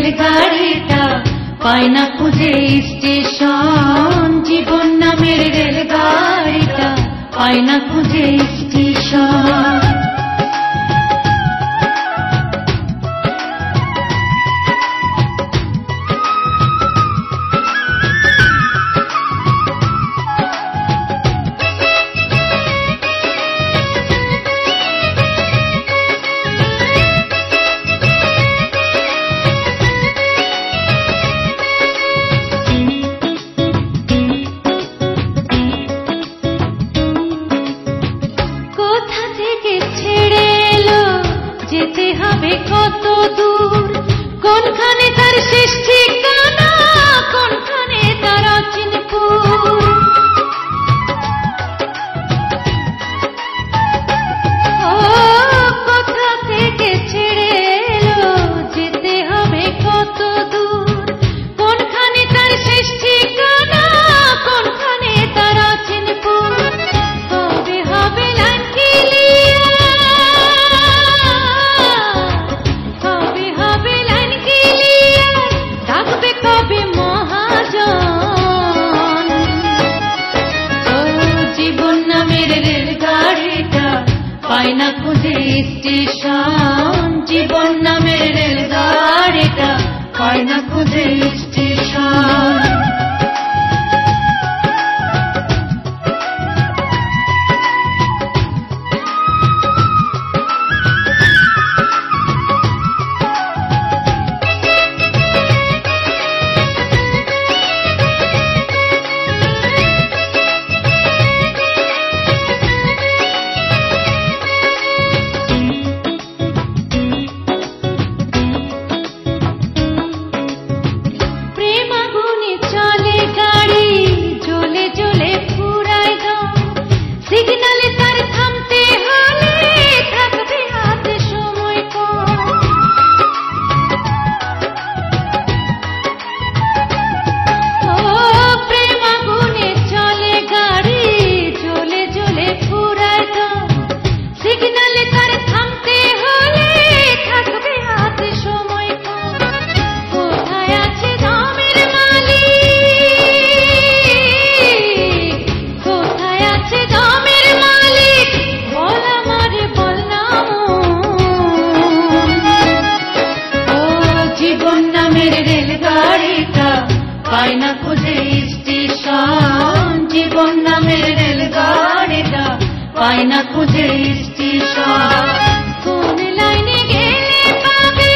রেলগাড়িটা পায় না খুঁজে স্টেশন, জীবন নামের রেলগাড়িটা পায় না খুঁজে স্টেশন। যেতে হবে কত দূর, কোনখানে তার শেষ ঠিকানা, কোনখানে তার অচিনপুর। ও কোথা থেকে ছেড়ে এলো, যেতে হবে কত দূর, কোনখানে তার শেষ ঠিকানা, কোনখানে তার অচিনপুর। কবে হবে পায় না খুঁজে স্টেশন, জীবন নামের রেলগাড়িটা পায় না খুঁজে স্টেশন। পায় না খুঁজে স্টেশন, জীবন নামের রেলগাড়িটা পায় না খুঁজে স্টেশন। কোন লাইনে গেলে পাবে,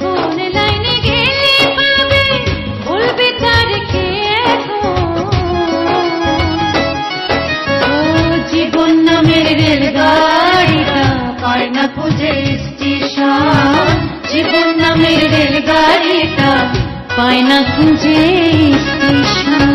কোন লাইনে গেলে পাবে, বলবে তার কে এখন। ও জীবন নামের রেলগাড়িটা পায় না খুঁজে স্টেশন, জীবন নামের রেলগাড়িটা পায় না খুঁজে স্টেশন।